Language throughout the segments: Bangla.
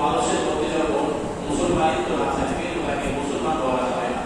মানুষের মধ্যে যখন মুসলমানিত্ব না থাকে তাকে মুসলমান বলা হয় না।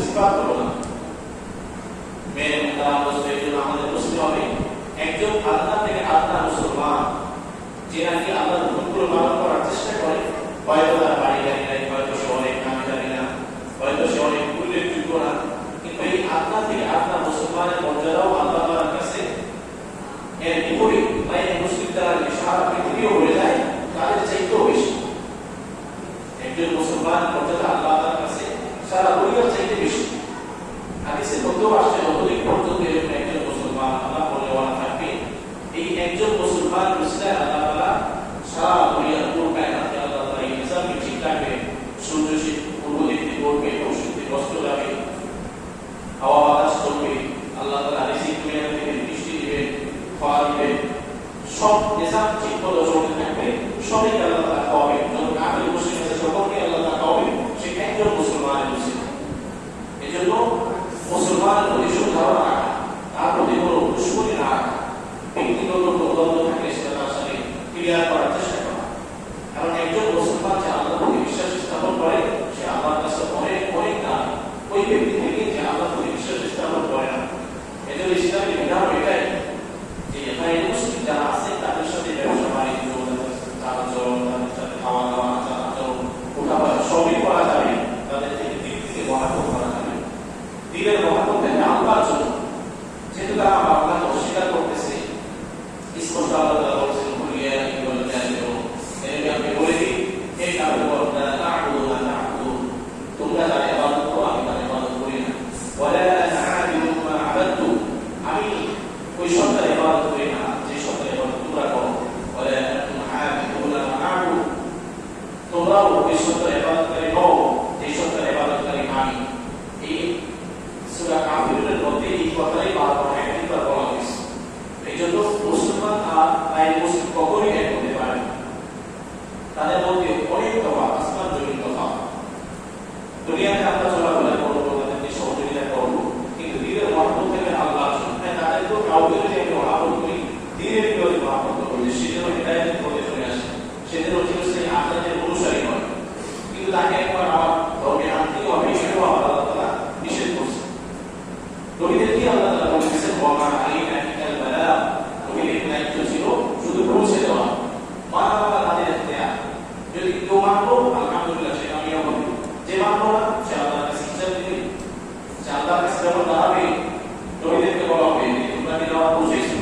সিফাত হলো না। মেনে তারা বসবে জন্য আমাদের বুঝতে হবে একজন আল্লাহ থেকে আল্লাহ মুসলমান যে নাকি আল্লাহর হুকুমগুলো পালন করার চেষ্টা করে, হয়তো তার বাড়ি গাড়ি নাই, হয়তো সে অনেক নামি জানি না, হয়তো সে অনেক উল্লেখযোগ্য না, কিন্তু এই আল্লাহ থেকে আল্লাহ মুসলমানের মর্যাদাও আল্লাহ তাআলার কাছে এর বিপরীত বাইরে মুসলিম দ্বারা সারা পৃথিবীও হয়ে যায় তাদের চাইতেও বেশি। একজন মুসলমান মর্যাদা আল্লাহ তাআলার কাছে সারা দুনিয়ার চাইতে বেশি। হাদিসের মধ্যেও আসছে যতদিন পর্যন্ত এরকম একজন মুসলমান আল্লাহ বলেওয়ালা থাকবে, এই একজন মুসলমান বুঝলে আল্লাহ তাআলা সারা দুনিয়ার পুরো কায়নাতে আল্লাহ তাআলা এই নিজামকে ঠিক রাখবে। সূর্য পূর্ব দিক থেকে উঠবে, পশ্চিম দিকে অস্ত যাবে, হাওয়া বাতাস চলবে, আল্লাহ তাআলা রিজিক দুনিয়া থেকে বৃষ্টি দিবেন, ফল দিবেন, সব নিজাম ঠিক মতো চলতে থাকবে। সবাইকে আল্লাহ তাআলা খাওয়াবেন, যত কাফের মুশরিক আছে সকলকে আল্লাহ তাআলা খাওয়াবেন। সে একজন মুসলমানের মুসলিম। এই জন্য মুসলমানের প্রতি সুধারণা রাখা, তার প্রতি কোনো দুশ্মনী না রাখা, ব্যক্তিগত দ্বন্দ্ব থাকলে সেটা তার সাথে ক্লিয়ার করার চেষ্টা করা। কারণ একজন মুসলমান যে আল্লাহর প্রতি বিশ্বাস স্থাপন করে সে আল্লাহর কাছে অনেক অনেক দাম ওই ব্যক্তি থেকে যে আল্লাহর প্রতি বিশ্বাস স্থাপন করে না। এজন্য ইসলামের বিধান এটাই যে এখানে মুসলিম যারা আছে তাদের সাথে ব্যবসা বাণিজ্য, আচরণ, তাদের সাথে খাওয়া দাওয়া, আচরণ, উঠাবাড়া সবই করা যাবে, তাদের থেকে দিক থেকে মহাত্ম করা যাবে। দিনের মহাত্ম থেকে আল্লাহর জন্য, যেহেতু তারা আল্লাহকে অস্বীকার করতেছে, স্পষ্ট আল্লাহ তাআলা বলেছেন কুলিয়া ইবুল জাহিলু, এটাকে আমি বলে দিই এই কারণে বলতে তাআবুদু না তাআবুদু, তোমরা যারা ইবাদত করো আমি তার ইবাদত করি না, ওয়ালা আনা আবিদু মা আবাদতু, আমি ওই সত্তার ইবাদত করি না যে সত্তার ইবাদত তোমরা করো, ওয়ালা আনতুম আবিদুনা মা আবুদু, তোমরাও ওই সত্তার ইবাদতকারী হও যে সত্তার ইবাদতকারী আমি। এই সূরা কাফিরুনের মধ্যে এই কথাই বারবার একবার বলা হয়েছে। এই জন্য মুসলমান আর গায়ের মুসলিম কখনই এক হতে পারে না, তাদের মধ্যে অনেক তফাৎ, আসমান জমিন তফাৎ। দুনিয়াতে আমরা চলাফেরা করবো, তাদেরকে সহযোগিতা করবো, কিন্তু দিনের মহব্বত থেকে আল্লাহর জন্য তাদের তো কাউকে যদি আমি মহব্বত করি, দিনের বিরোধী মহব্বত করি, সেজন্য হেদায়েতের পথে চলে আসে, সেজন্য চিরস্থায়ী আখিরাতের অনুসারী হয়। কিন্তু তাকে একবার আমার ধর্মে আনতে হবে, সেটাও আল্লাহ তাআলা নিষেধ করছে। নবীদেরকে আল্লাহ তাআলা বলেছেন ওয়া আলাইনা ইল্লাল বালাগ, নবীদের দায়িত্ব ছিল শুধু পৌঁছে দেওয়া, মানা তাদের ইখতিয়ার। যদি কেউ মানলো আলহামদুলিল্লাহ সে কামিয়াব হবে, যে মানলো না সে আল্লাহর কাছে হিসাব দিবে, সে আল্লাহর কাছে যখন দাঁড়াবে নবীদেরকে বলা হবে যে তোমরা কি দাওয়াত পৌঁছেছো,